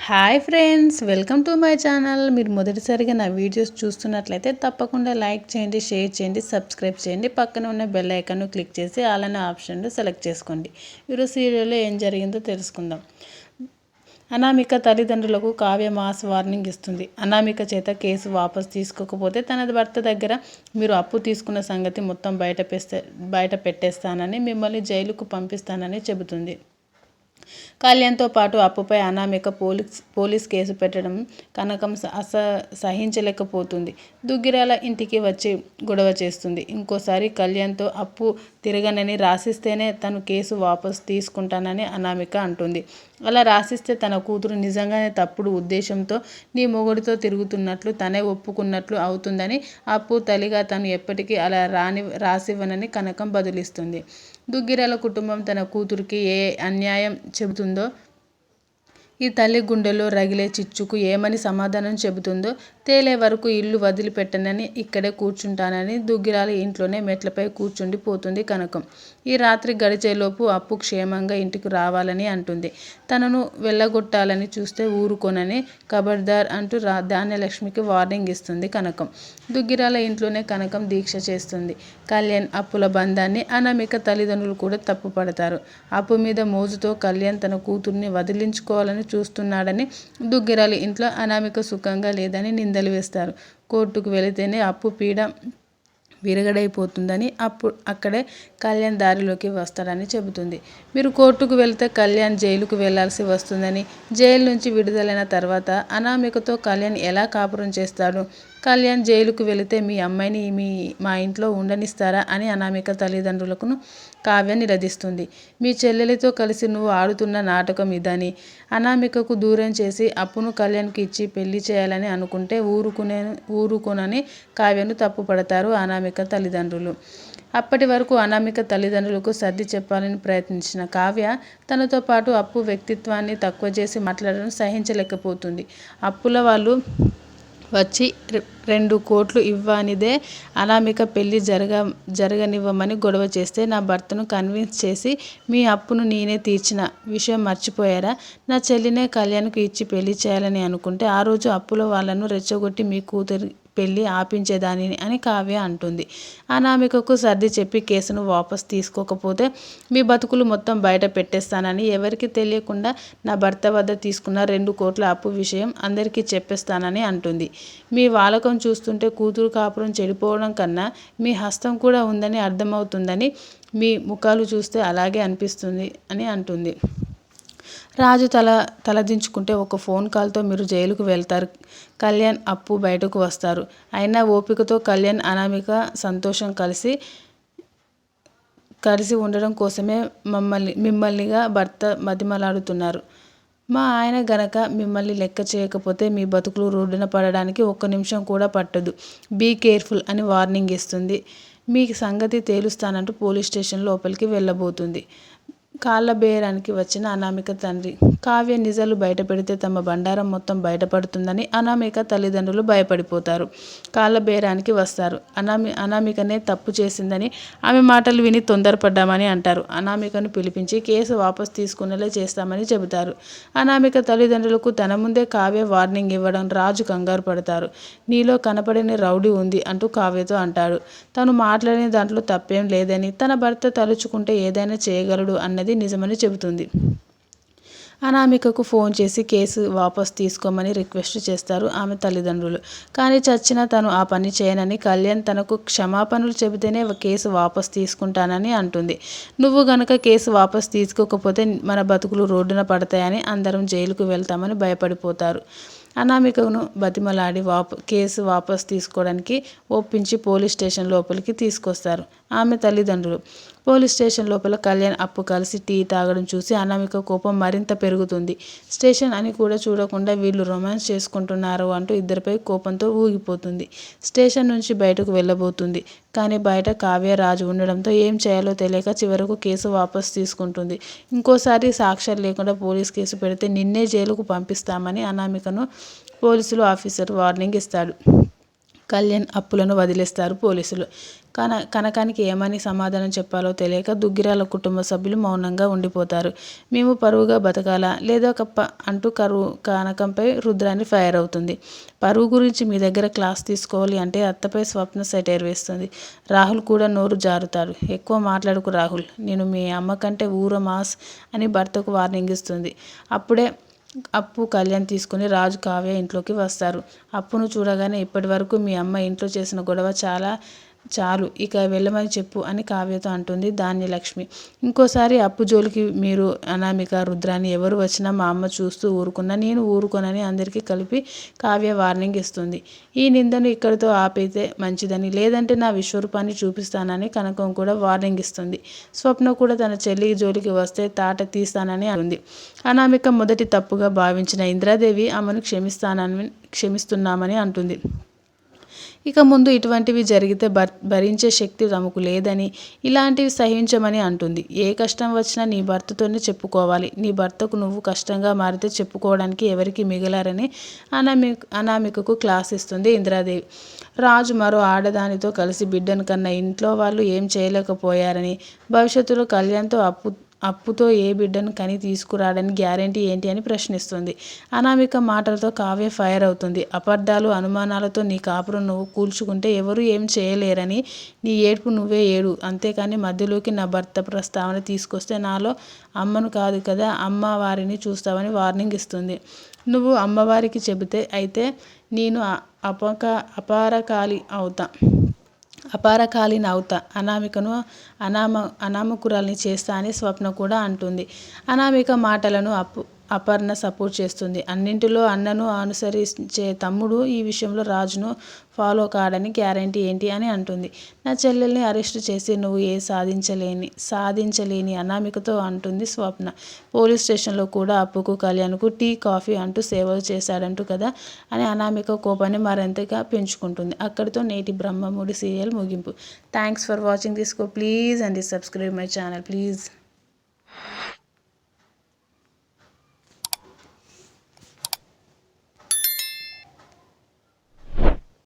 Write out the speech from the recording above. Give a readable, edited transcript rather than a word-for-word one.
Hi friends, welcome to my channel. మీరు మొదటిసారిగా నా వీడియోస్ చూస్తున్నట్లయితే తప్పకుండా లైక్ చేయండి, షేర్ చేయండి, సబ్స్క్రైబ్ చేయండి. పక్కన ఉన్న బెల్ ఐకాన్ను క్లిక్ చేసి ఆల్ అనే ఆప్షన్ను సెలెక్ట్ చేసుకోండి. ఈరోజు సీరియల్లో ఏం జరిగిందో తెలుసుకుందాం. అనామిక తల్లిదండ్రులకు కావ్య మాస్ వార్నింగ్ ఇస్తుంది. అనామిక చేత కేసు వాపసు తీసుకోకపోతే తన భర్త దగ్గర మీరు అప్పు తీసుకున్న సంగతి మొత్తం బయట పెట్టేస్తానని, మిమ్మల్ని జైలుకు పంపిస్తానని చెబుతుంది. కళ్యాణ్తో పాటు అప్పుపై అనామిక పోలీస్ కేసు పెట్టడం కనకం సహించలేకపోతుంది. దుగ్గిరాల ఇంటికి వచ్చి గొడవ చేస్తుంది. ఇంకోసారి కళ్యాణ్తో అప్పు తిరగనని రాసిస్తేనే తను కేసు వాపసు తీసుకుంటానని అనామిక అంటుంది. అలా రాసిస్తే తన కూతురు నిజంగానే తప్పుడు ఉద్దేశంతో నీ మొగుడితో తిరుగుతున్నట్లు తనే ఒప్పుకున్నట్లు అవుతుందని, అప్పు తల్లిగా తను ఎప్పటికీ అలా రాసివ్వనని కనకం బదులిస్తుంది. దుగ్గిరాల కుటుంబం తన కూతురికి ఏ అన్యాయం చెబుతుందో, ఈ తల్లి గుండెల్లో రగిలే చిచ్చుకు ఏమని సమాధానం చెబుతుందో తేలే వరకు ఇల్లు వదిలిపెట్టనని, ఇక్కడే కూర్చుంటానని దుగ్గిరాల ఇంట్లోనే మెట్లపై కూర్చుండి పోతుంది కనకం. ఈ రాత్రి గడిచేలోపు అప్పు క్షేమంగా ఇంటికి రావాలని అంటుంది. తనను వెళ్ళగొట్టాలని చూస్తే ఊరుకోనని ఖబర్దార్ అంటూ ధాన్యలక్ష్మికి వార్నింగ్ ఇస్తుంది కనకం. దుగ్గిరాల ఇంట్లోనే కనకం దీక్ష చేస్తుంది. కళ్యాణ్ అప్పుల బంధాన్ని అనామిక తల్లిదండ్రులు కూడా తప్పుపడతారు. అప్పు మీద మోజుతో కళ్యాణ్ తన కూతుర్ని వదిలించుకోవాలని చూస్తున్నాడని, దుగ్గిరాల ఇంట్లో అనామిక సుఖంగా లేదని నిందలు వేస్తారు. కోర్టుకు వెళితేనే అప్పు పీడ విరగడైపోతుందని, అక్కడే కళ్యాణ్ దారిలోకి వస్తాడని చెబుతుంది. మీరు కోర్టుకు వెళితే కళ్యాణ్ జైలుకు వెళ్లాల్సి వస్తుందని, జైలు నుంచి విడుదలైన తర్వాత అనామికతో కళ్యాణ్ ఎలా కాపురం చేస్తాడు? కళ్యాణ్ జైలుకు వెళితే మీ అమ్మాయిని మా ఇంట్లో ఉండనిస్తారా అని అనామిక తల్లిదండ్రులకు కావ్య నిలదీస్తుంది. మీ చెల్లెలితో కలిసి నువ్వు ఆడుతున్న నాటకం ఇదని, అనామికకు దూరం చేసి అప్పును కళ్యాణ్కి ఇచ్చి పెళ్లి చేయాలని అనుకుంటే ఊరుకోనని కావ్యను తప్పుపడతారు అనామిక తల్లిదండ్రులు. అప్పటి వరకు అనామిక తల్లిదండ్రులకు సర్ది చెప్పాలని ప్రయత్నించిన కావ్య తనతో పాటు అప్పు వ్యక్తిత్వాన్ని తక్కువ చేసి మాట్లాడడం సహించలేకపోతుంది. అప్పుల వాళ్ళు వచ్చి 2 కోట్లు ఇవ్వనిదే అనామిక పెళ్లి జరగనివ్వమని గొడవ చేస్తే నా భర్తను కన్విన్స్ చేసి మీ అప్పును నేనే తీర్చిన విషయం మర్చిపోయారా? నా చెల్లినే కళ్యాణ్కు ఇచ్చి పెళ్లి చేయాలని అనుకుంటే ఆ రోజు అప్పుల వాళ్ళను రెచ్చగొట్టి మీ కూతురి పెళ్లి ఆపించేదానిని అని కావ్య అంటుంది. అనామికకు సర్ది చెప్పి కేసును వాపసు తీసుకోకపోతే మీ బతుకులు మొత్తం బయట పెట్టేస్తానని, ఎవరికి తెలియకుండా నా భర్త వద్ద తీసుకున్న 2 కోట్ల అప్పు విషయం అందరికీ చెప్పేస్తానని అంటుంది. మీ వాలకం చూస్తుంటే కూతురు కాపురం చెడిపోవడం కన్నా మీ హస్తం కూడా ఉందని అర్థమవుతుందని, మీ ముఖాలు చూస్తే అలాగే అనిపిస్తుంది అని అంటుంది. రాజు తలదించుకుంటే ఒక ఫోన్ కాల్తో మీరు జైలుకు వెళ్తారు. కళ్యాణ్ అప్పు బయటకు వస్తారు. అయినా ఓపికతో కళ్యాణ్ అనామిక సంతోషం కలిసి ఉండడం కోసమే మిమ్మల్నిగా భర్త మతిమలాడుతున్నారు. మా ఆయన గనక మిమ్మల్ని లెక్క చేయకపోతే మీ బతుకులు రోడ్డున పడడానికి 1 నిమిషం కూడా పట్టదు. బీ కేర్ఫుల్ అని వార్నింగ్ ఇస్తుంది. మీ సంగతి తేలుస్తానంటూ పోలీస్ స్టేషన్ లోపలికి వెళ్ళబోతుంది. కాళ్ళ బేరానికి వచ్చిన అనామిక తండ్రి కావ్య నిజాలు బయటపెడితే తమ బండారం మొత్తం బయటపడుతుందని అనామిక తల్లిదండ్రులు భయపడిపోతారు. కాళ్ళ బేరానికి వస్తారు. అనామికనే తప్పు చేసిందని, ఆమె మాటలు విని తొందరపడ్డామని అంటారు. అనామికను పిలిపించి కేసు వాపసు తీసుకునేలా చేస్తామని చెబుతారు. అనామిక తల్లిదండ్రులకు తన ముందే కావ్య వార్నింగ్ ఇవ్వడం రాజు కంగారు పడతారు. నీలో కనపడని రౌడీ ఉంది అంటూ కావ్యతో అంటాడు. తను మాట్లాడిన దాంట్లో తప్పేం లేదని, తన భర్త తలుచుకుంటే ఏదైనా చేయగలడు అన్నది నిజమని చెబుతుంది. అనామికకు ఫోన్ చేసి కేసు వాపసు తీసుకోమని రిక్వెస్ట్ చేస్తారు ఆమె తల్లిదండ్రులు. కానీ చచ్చినా తను ఆ పని చేయనని, కళ్యాణ్ తనకు క్షమాపణలు చెబితేనే కేసు వాపసు తీసుకుంటానని అంటుంది. నువ్వు గనక కేసు వాపసు తీసుకోకపోతే మన బతుకులు రోడ్డున పడతాయని, అందరం జైలుకు వెళ్తామని భయపడిపోతారు. అనామికను బతిమలాడి కేసు వాపసు తీసుకోవడానికి ఒప్పించి పోలీస్ స్టేషన్ లోపలికి తీసుకొస్తారు ఆమె తల్లిదండ్రులు. పోలీస్ స్టేషన్ లోపల కళ్యాణ్ అప్పు కలిసి టీ తాగడం చూసి అనామిక కోపం మరింత పెరుగుతుంది. స్టేషన్ అని కూడా చూడకుండా వీళ్ళు రొమాన్స్ చేసుకుంటున్నారు అంటూ ఇద్దరిపై కోపంతో ఊగిపోతుంది. స్టేషన్ నుంచి బయటకు వెళ్ళబోతుంది. కానీ బయట కావ్య, రాజు ఉండడంతో ఏం చేయాలో తెలియక చివరకు కేసు వాపసు తీసుకుంటుంది. ఇంకోసారి సాక్ష్యాలు లేకుండా పోలీస్ కేసు పెడితే నిన్నే జైలుకు పంపిస్తామని అనామికను పోలీసులు ఆఫీసర్ వార్నింగ్ ఇస్తాడు. కళ్యాణ్ అప్పులను వదిలేస్తారు పోలీసులు. కనకానికి ఏమని సమాధానం చెప్పాలో తెలియక దుగ్గిరాల కుటుంబ సభ్యులు మౌనంగా ఉండిపోతారు. మేము పరువుగా బతకాలా లేదా కప్ప అంటూ కనకంపై రుద్రాని ఫైర్ అవుతుంది. పరువు గురించి మీ దగ్గర క్లాస్ తీసుకోవాలి అంటే అత్తపై స్వప్న సెటైర్ వేస్తుంది. రాహుల్ కూడా నోరు జారుతాడు. ఎక్కువ మాట్లాడుకు రాహుల్, నేను మీ అమ్మ కంటే ఊర మాస్ అని భర్తకు వార్నింగ్ ఇస్తుంది. అప్పుడే అప్పు కళ్యాణ్ తీసుకుని రాజు కావ్య ఇంట్లోకి వస్తారు. అప్పును చూడగానే ఇప్పటి వరకు మీ అమ్మ ఇంట్లో చేసిన గొడవ చాలు, ఇక వెళ్ళమని చెప్పు అని కావ్యతో అంటుంది ధాన్యలక్ష్మి. ఇంకోసారి అప్పు జోలికి మీరు, అనామిక, రుద్రాని ఎవరు వచ్చినా మా అమ్మ చూస్తూ ఊరుకున్నా నేను ఊరుకోనని అందరికీ కలిపి కావ్య వార్నింగ్ ఇస్తుంది. ఈ నిందను ఇక్కడితో ఆపైతే మంచిదని, లేదంటే నా విశ్వరూపాన్ని చూపిస్తానని కనకం కూడా వార్నింగ్ ఇస్తుంది. స్వప్న కూడా తన చెల్లి జోలికి వస్తే తాట తీస్తానని అంటుంది. అనామిక మొదటి తప్పుగా భావించిన ఇంద్రాదేవి ఆమెను క్షమిస్తున్నామని అంటుంది. ఇక ముందు ఇటువంటివి జరిగితే భరించే శక్తి తమకు లేదని, ఇలాంటివి సహించమని అంటుంది. ఏ కష్టం వచ్చినా నీ భర్తతోనే చెప్పుకోవాలి. నీ భర్తకు నువ్వు కష్టంగా మారితే చెప్పుకోవడానికి ఎవరికి మిగలారని అనామికకు క్లాస్ ఇస్తుంది ఇంద్రాదేవి. రాజు మరో ఆడదానితో కలిసి బిడ్డను కన్నా ఇంట్లో వాళ్ళు ఏం చేయలేకపోయారని, భవిష్యత్తులో కళ్యాణ్తో అప్పుతో ఏ బిడ్డను కని తీసుకురాడని గ్యారెంటీ ఏంటి అని ప్రశ్నిస్తుంది. అనామిక మాటలతో కావ్య ఫైర్ అవుతుంది. అబద్ధాలు, అనుమానాలతో నీ కాపురం నువ్వు కూల్చుకుంటే ఎవరు ఏం చేయలేరని, నీ ఏడుపు నువ్వే ఏడు, అంతేకాని మధ్యలోకి నా భర్త ప్రస్తావన తీసుకొస్తే నాలో అమ్మను కాదు కదా అమ్మవారిని చూస్తావని వార్నింగ్ ఇస్తుంది. నువ్వు అమ్మవారికి చెబితే అయితే నేను అపారకాలిని అవుతా, అనామికను అనామకురాల్ని చేస్తా అని స్వప్న కూడా అంటుంది. అనామిక మాటలను అపర్ణ సపోర్ట్ చేస్తుంది. అన్నింటిలో అన్నను అనుసరించే తమ్ముడు ఈ విషయంలో రాజును ఫాలో కాడని గ్యారెంటీ ఏంటి అని అంటుంది. నా చెల్లెల్ని అరెస్టు చేసి నువ్వు సాధించలేని అనామికతో అంటుంది స్వప్న. పోలీస్ స్టేషన్లో కూడా అప్పుకు కళ్యాణ్కు టీ కాఫీ అంటూ సేవలు చేశాడంటూ కదా అని అనామిక కోపాన్ని మరింతగా పెంచుకుంటుంది. అక్కడితో నేటి బ్రహ్మముడి సీరియల్ ముగింపు. Thanks for watching this. Please and subscribe my channel please.